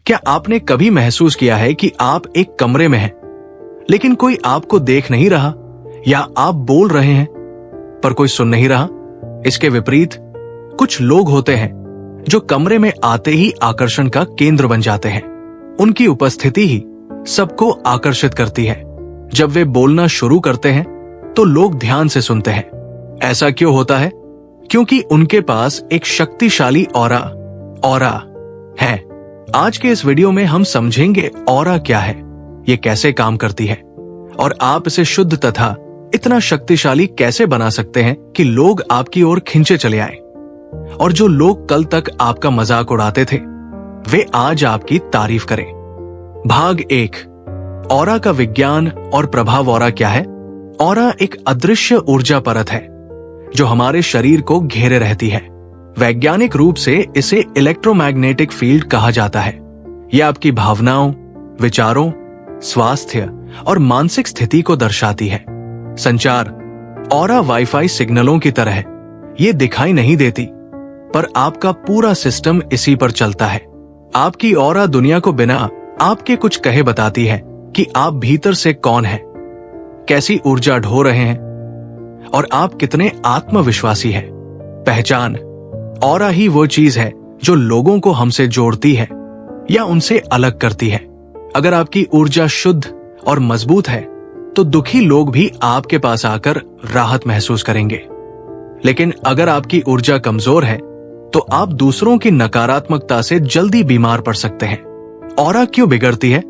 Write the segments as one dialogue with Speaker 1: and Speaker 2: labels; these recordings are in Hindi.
Speaker 1: क्या आपने कभी महसूस किया है कि आप एक कमरे में हैं, लेकिन कोई आपको देख नहीं रहा, या आप बोल रहे हैं पर कोई सुन नहीं रहा? इसके विपरीत कुछ लोग होते हैं जो कमरे में आते ही आकर्षण का केंद्र बन जाते हैं। उनकी उपस्थिति ही सबको आकर्षित करती है। जब वे बोलना शुरू करते हैं तो लोग ध्यान से सुनते हैं। ऐसा क्यों होता है? क्योंकि उनके पास एक शक्तिशाली ऑरा है। आज के इस वीडियो में हम समझेंगे ऑरा क्या है, ये कैसे काम करती है, और आप इसे शुद्ध तथा इतना शक्तिशाली कैसे बना सकते हैं कि लोग आपकी ओर खिंचे चले आए, और जो लोग कल तक आपका मजाक उड़ाते थे वे आज आपकी तारीफ करें। भाग 1, ऑरा का विज्ञान और प्रभाव। ऑरा क्या है? ऑरा एक अदृश्य ऊर्जा परत है जो हमारे शरीर को घेरे रहती है। वैज्ञानिक रूप से इसे इलेक्ट्रोमैग्नेटिक फील्ड कहा जाता है। यह आपकी भावनाओं, विचारों, स्वास्थ्य और मानसिक स्थिति को दर्शाती है। संचार। ऑरा वाईफाई सिग्नलों की तरह है। ये दिखाई नहीं देती, पर आपका पूरा सिस्टम इसी पर चलता है। आपकी ऑरा दुनिया को बिना आपके कुछ कहे बताती है कि आप भीतर से कौन हैं, कैसी ऊर्जा ढो रहे हैं, और आप कितने आत्मविश्वासी हैं। पहचान। ऑरा ही वो चीज है जो लोगों को हमसे जोड़ती है या उनसे अलग करती है। अगर आपकी ऊर्जा शुद्ध और मजबूत है तो दुखी लोग भी आपके पास आकर राहत महसूस करेंगे। लेकिन अगर आपकी ऊर्जा कमजोर है तो आप दूसरों की नकारात्मकता से जल्दी बीमार पड़ सकते हैं। ऑरा क्यों बिगड़ती है?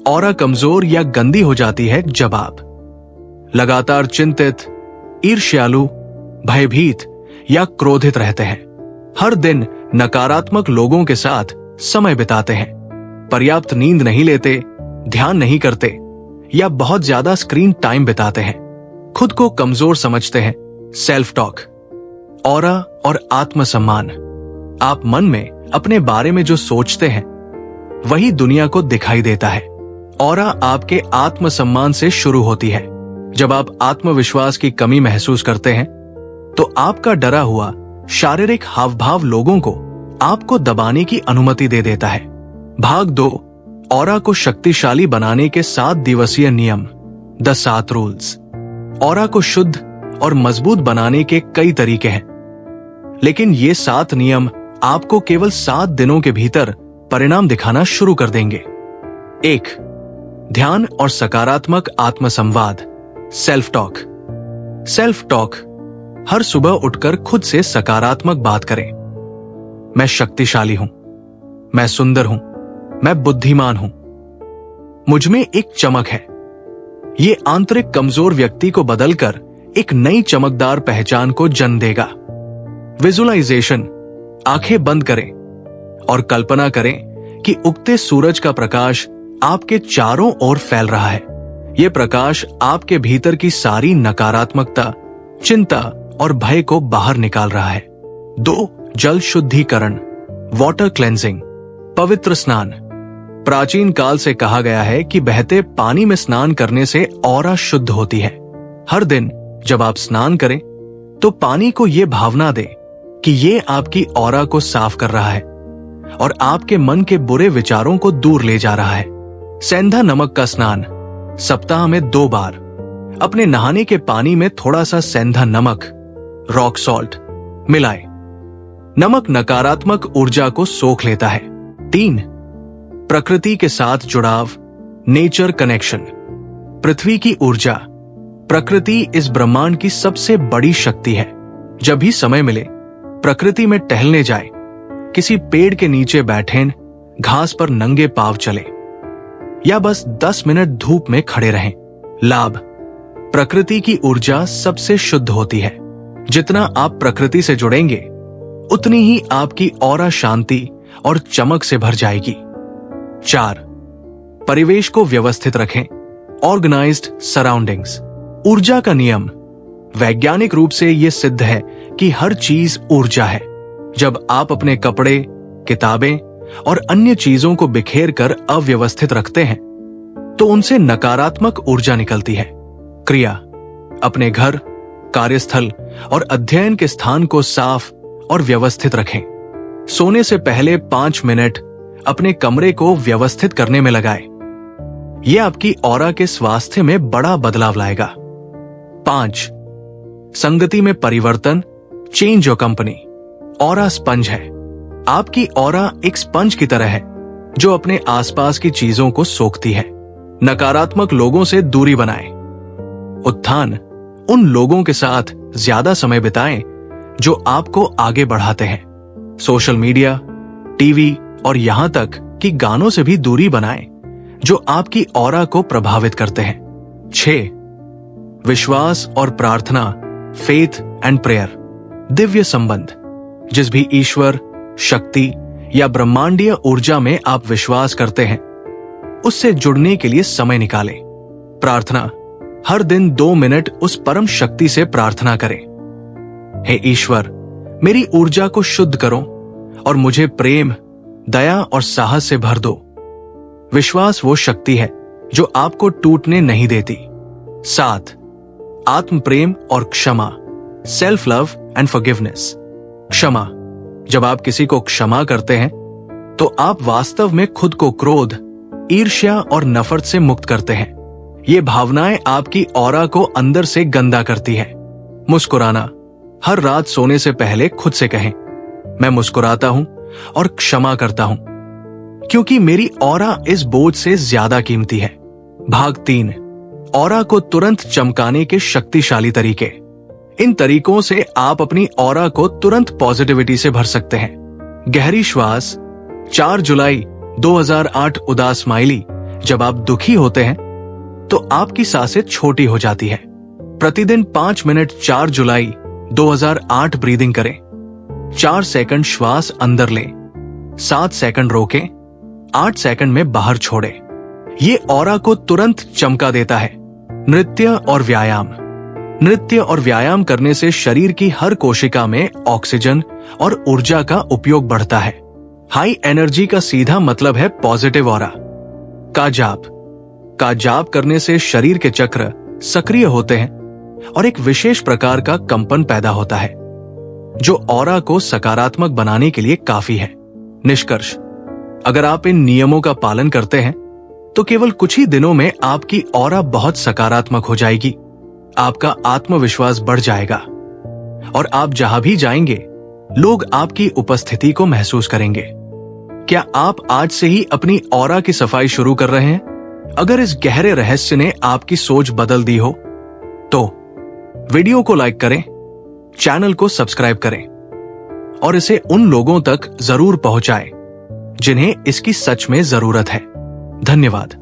Speaker 1: ऑरा कमजोर या गंदी हो जाती है जब आप लगातार चिंतित, ईर्ष्यालु, भयभीत या क्रोधित रहते हैं, हर दिन नकारात्मक लोगों के साथ समय बिताते हैं, पर्याप्त नींद नहीं लेते, ध्यान नहीं करते, या बहुत ज्यादा स्क्रीन टाइम बिताते हैं, खुद को कमजोर समझते हैं। Self talk. ऑरा और आत्मसम्मान। आप मन में अपने बारे में जो सोचते हैं वही दुनिया को दिखाई देता है। ऑरा आपके आत्मसम्मान से शुरू होती है। जब आप आत्मविश्वास की कमी महसूस करते हैं तो आपका डरा हुआ शारीरिक हावभाव लोगों को आपको दबाने की अनुमति दे देता है। भाग 2, ऑरा को शक्तिशाली बनाने के 7 दिवसीय नियम, द 7 रूल्स। ऑरा को शुद्ध और मजबूत बनाने के कई तरीके हैं, लेकिन ये 7 नियम आपको केवल 7 दिनों के भीतर परिणाम दिखाना शुरू कर देंगे। 1, ध्यान और सकारात्मक आत्मसंवाद, सेल्फ टॉक। Self talk. हर सुबह उठकर खुद से सकारात्मक बात करें। मैं शक्तिशाली हूं, मैं सुंदर हूं, मैं बुद्धिमान हूं, मुझमें एक चमक है। ये आंतरिक कमजोर व्यक्ति को बदलकर एक नई चमकदार पहचान को जन्म देगा। विजुअलाइजेशन। आंखें बंद करें और कल्पना करें कि उगते सूरज का प्रकाश आपके चारों ओर फैल रहा है। यह प्रकाश आपके भीतर की सारी नकारात्मकता, चिंता और भय को बाहर निकाल रहा है। 2, जल शुद्धिकरण, वाटर क्लेंजिंग, पवित्र स्नान। प्राचीन काल से कहा गया है कि बहते पानी में स्नान करने से ऑरा शुद्ध होती है। हर दिन जब आप स्नान करें तो पानी को यह भावना दे कि ये आपकी ऑरा को साफ कर रहा है और आपके मन के बुरे विचारों को दूर ले जा रहा है। सेंधा नमक का स्नान, सप्ताह में 2 बार। अपने नहाने के पानी में थोड़ा सा सेंधा नमक, रॉक सॉल्ट, मिलाएं। नमक नकारात्मक ऊर्जा को सोख लेता है। 3, प्रकृति के साथ जुड़ाव, नेचर कनेक्शन। पृथ्वी की ऊर्जा। प्रकृति इस ब्रह्मांड की सबसे बड़ी शक्ति है। जब भी समय मिले प्रकृति में टहलने जाए, किसी पेड़ के नीचे बैठें, घास पर नंगे पांव चले, या बस 10 मिनट धूप में खड़े रहें। लाभ। प्रकृति की ऊर्जा सबसे शुद्ध होती है। जितना आप प्रकृति से जुड़ेंगे उतनी ही आपकी ऑरा शांति और चमक से भर जाएगी। 4, परिवेश को व्यवस्थित रखें, ऑर्गेनाइज्ड सराउंडिंग्स। ऊर्जा का नियम। वैज्ञानिक रूप से यह सिद्ध है कि हर चीज ऊर्जा है। जब आप अपने कपड़े, किताबें और अन्य चीजों को बिखेर कर अव्यवस्थित रखते हैं तो उनसे नकारात्मक ऊर्जा निकलती है। क्रिया। अपने घर, कार्यस्थल और अध्ययन के स्थान को साफ और व्यवस्थित रखें। सोने से पहले 5 मिनट अपने कमरे को व्यवस्थित करने में लगाएं। यह आपकी ऑरा के स्वास्थ्य में बड़ा बदलाव लाएगा। 5. संगति में परिवर्तन, change your company. Aura sponge है। आपकी ऑरा एक स्पंज की तरह है जो अपने आसपास की चीजों को सोखती है। नकारात्मक लोगों से दूरी बनाएं। उत्थान, उन लोगों के साथ ज्यादा समय बिताएं जो आपको आगे बढ़ाते हैं। सोशल मीडिया, टीवी और यहां तक कि गानों से भी दूरी बनाएं जो आपकी ऑरा को प्रभावित करते हैं। 6. विश्वास और प्रार्थना, फेथ एंड प्रेयर। दिव्य संबंध, जिस भी ईश्वर, शक्ति या ब्रह्मांडीय ऊर्जा में आप विश्वास करते हैं, उससे जुड़ने के लिए समय निकालें। प्रार्थना, हर दिन 2 मिनट उस परम शक्ति से प्रार्थना करें। हे ईश्वर, मेरी ऊर्जा को शुद्ध करो और मुझे प्रेम, दया और साहस से भर दो। विश्वास वो शक्ति है जो आपको टूटने नहीं देती। 7. आत्म प्रेम और क्षमा, सेल्फ लव एंड फॉरगिवनेस। क्षमा, जब आप किसी को क्षमा करते हैं तो आप वास्तव में खुद को क्रोध, ईर्ष्या और नफरत से मुक्त करते हैं। ये भावनाएं आपकी ऑरा को अंदर से गंदा करती है। मुस्कुराना, हर रात सोने से पहले खुद से कहें, मैं मुस्कुराता हूं और क्षमा करता हूं क्योंकि मेरी ऑरा इस बोझ से ज्यादा कीमती है। भाग 3. ऑरा को तुरंत चमकाने के शक्तिशाली तरीके। इन तरीकों से आप अपनी ऑरा को तुरंत पॉजिटिविटी से भर सकते हैं। गहरी श्वास। 4 जुलाई 2008 उदास स्माइली। जब आप दुखी होते हैं तो आपकी सांसें छोटी हो जाती है। प्रतिदिन 5 मिनट 4 जुलाई 2008 ब्रीदिंग करें। 4 सेकंड श्वास अंदर लें, 7 सेकंड रोकें, 8 सेकंड में बाहर छोड़ें। ये ऑरा को तुरंत चमका देता है। नृत्य और व्यायाम। नृत्य और व्यायाम करने से शरीर की हर कोशिका में ऑक्सीजन और ऊर्जा का उपयोग बढ़ता है। हाई एनर्जी का सीधा मतलब है पॉजिटिव ऑरा। का जाप करने से शरीर के चक्र सक्रिय होते हैं और एक विशेष प्रकार का कंपन पैदा होता है जो ऑरा को सकारात्मक बनाने के लिए काफी है। निष्कर्ष, अगर आप इन नियमों का पालन करते हैं तो केवल कुछ ही दिनों में आपकी ऑरा बहुत सकारात्मक हो जाएगी। आपका आत्मविश्वास बढ़ जाएगा और आप जहां भी जाएंगे लोग आपकी उपस्थिति को महसूस करेंगे। क्या आप आज से ही अपनी ऑरा की सफाई शुरू कर रहे हैं? अगर इस गहरे रहस्य ने आपकी सोच बदल दी हो तो वीडियो को लाइक करें, चैनल को सब्सक्राइब करें और इसे उन लोगों तक जरूर पहुंचाएं जिन्हें इसकी सच में जरूरत है। धन्यवाद।